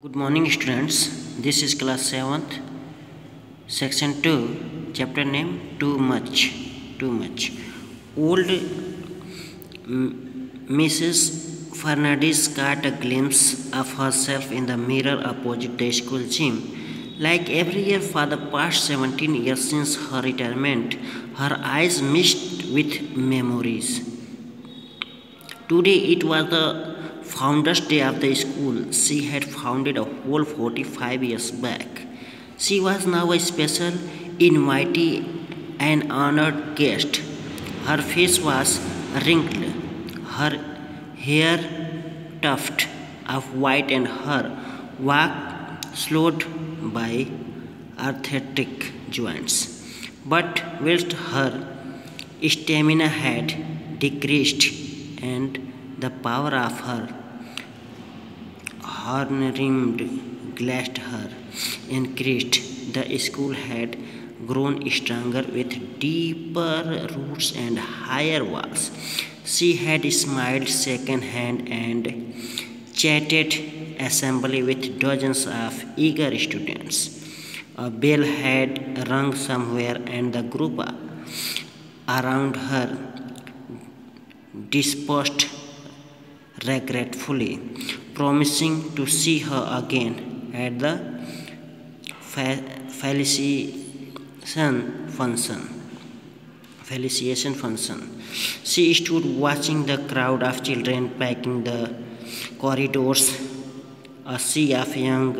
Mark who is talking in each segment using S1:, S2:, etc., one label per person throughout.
S1: Good morning students, this is class 7th, section 2, chapter name Too Much. Old Mrs. Fernandez caught a glimpse of herself in the mirror opposite the school gym. Like every year for the past 17 years since her retirement, her eyes misted with memories. Today it was the Founders Day of the school she had founded a whole 45 years back. She was now a special invitee and honored guest. Her face was wrinkled, her hair tuft of white, and her walk slowed by arthritic joints. But whilst her stamina had decreased and the power of her horn-rimmed glassed hair increased, the school had grown stronger with deeper roots and higher walls. She had smiled second hand and chatted assembly with dozens of eager students. A bell had rung somewhere, and the group around her dispersed regretfully, promising to see her again at the felicitation function. She stood watching the crowd of children packing the corridors, a sea of young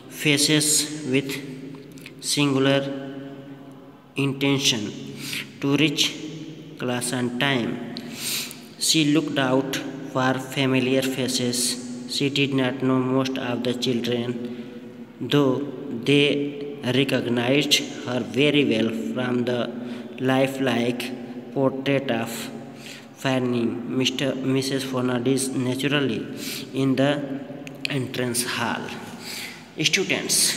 S1: faces with singular intention to reach class on time. She looked out for familiar faces. She did not know most of the children, though they recognized her very well from the lifelike portrait of Fanny, Mrs. Fernandez, naturally in the entrance hall. Students,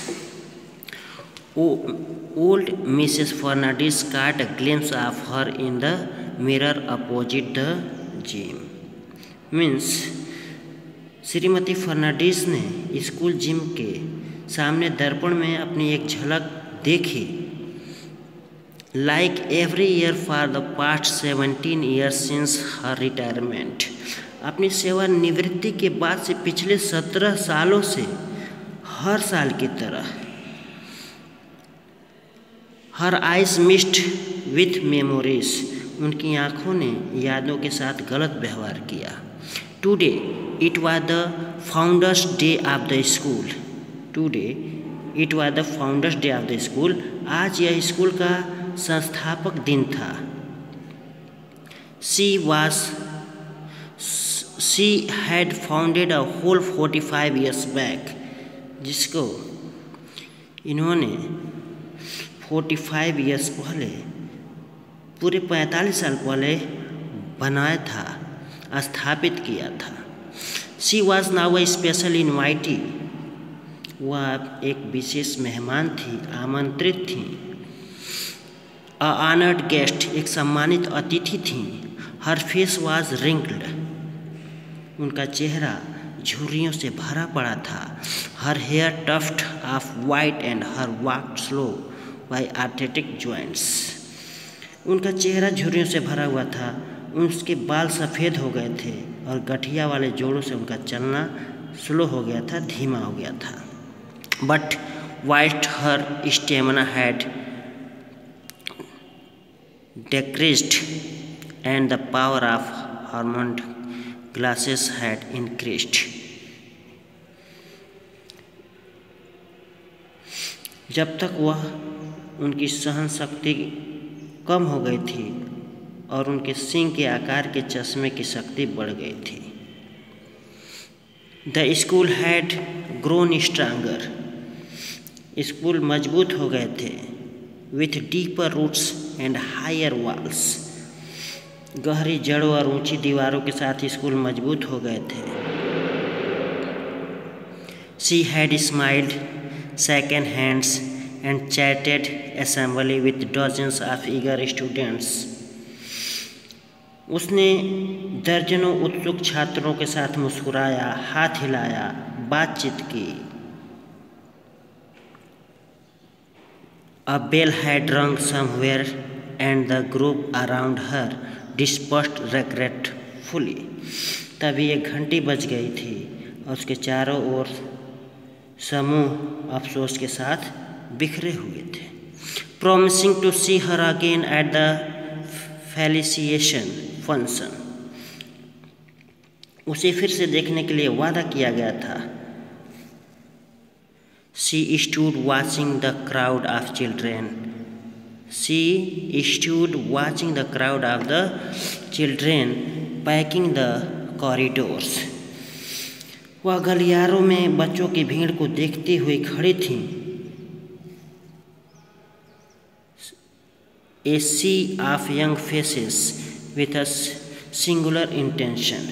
S1: old Mrs. Fernandez caught a glimpse of her in the mirror opposite the gym. Means Shrimati Fernandez ने school gym के सामने दर्पण में अपनी एक झलक देखी. Like every year for the past 17 years since her retirement, अपनी सेवानिवृत्ति के बाद से पिछले 17 सालों से हर साल की तरह. Her eyes missed with memories, उनकी आँखों ने यादों के साथ गलत व्यवहार किया. Today it was the founders day of the school. आज यह स्कूल का संस्थापक दिन था. She had founded a whole 45 years back, जिसको इन्होंने 45 ईयर्स पहले, पूरे 45 साल पहले बनाया था, स्थापित किया था. She was now A special invitee, वह एक विशेष मेहमान थी, आमंत्रित थी. अ ऑनर्ड गेस्ट, एक सम्मानित अतिथि थी. हर फेस वॉज रिंकल्ड, उनका चेहरा झुर्रियों से भरा पड़ा था. Her hair tuft of white and her walk slow by arthritic joints, उनका चेहरा झुर्रियों से भरा हुआ था. उसके बाल सफ़ेद हो गए थे और गठिया वाले जोड़ों से उनका चलना स्लो हो गया था, धीमा हो गया था. But white her stamina had decreased and the power of hormone glasses had increased. जब तक वह उनकी सहन शक्ति कम हो गई थी और उनके सींग के आकार के चश्मे की शक्ति बढ़ गई थी. The school had grown stronger, school मजबूत हो गए थे. With deeper roots and higher walls, गहरी जड़ों और ऊंची दीवारों के साथ स्कूल मजबूत हो गए थे. She had smiled second hands and chatted assembly with dozens of eager students. उसने दर्जनों उत्सुक छात्रों के साथ मुस्कुराया, हाथ हिलाया, बातचीत की। A bell had rung somewhere and the group around her dispersed regretfully. तभी एक घंटी बज गई थी और उसके चारों ओर समूह अफसोस के साथ बिखरे हुए थे। Promising to see her again at the felicitation function. उसे फिर से देखने के लिए वादा किया गया था। She stood watching the crowd of children. She stood watching the crowd of the children packing the corridors. वह गलियारों में बच्चों की भीड़ को देखती हुई खड़ी थी। A sea of young faces with a singular intention.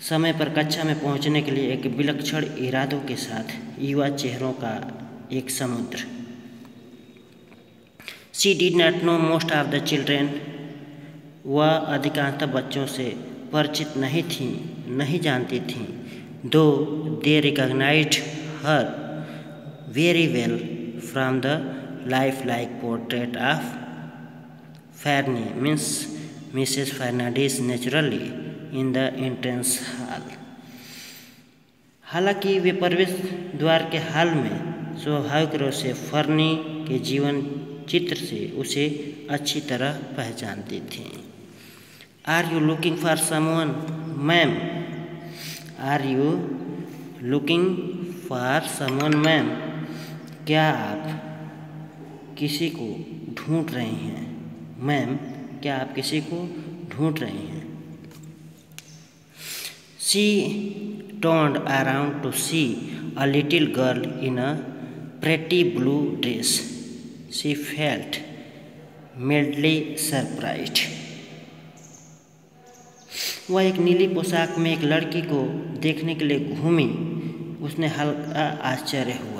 S1: समय पर कक्षा में पहुंचने के लिए एक विलक्षण इरादों के साथ युवा चेहरों का एक समुद्र। She did not know most of the children. वह अधिकांशतः बच्चों से परिचित नहीं जानती थीं। Though they recognized her very well from the lifelike portrait of Fanny, Mrs. Fernandez, naturally in the entrance hall. हालांकि वे प्रवेश द्वार के हाल में स्वाभाविक रूप से फर्नी के जीवन चित्र से उसे अच्छी तरह पहचानती थीं। Are you looking for someone, ma'am? Are you looking for someone, ma'am? क्या आप किसी को ढूंढ रहे हैं, मैम? क्या आप किसी को ढूंढ रहे हैं? She turned around to see a little girl in a pretty blue dress. She felt mildly surprised. वह एक नीली पोशाक में एक लड़की को देखने के लिए घूमी। उसने हल्का आश्चर्य हुआ।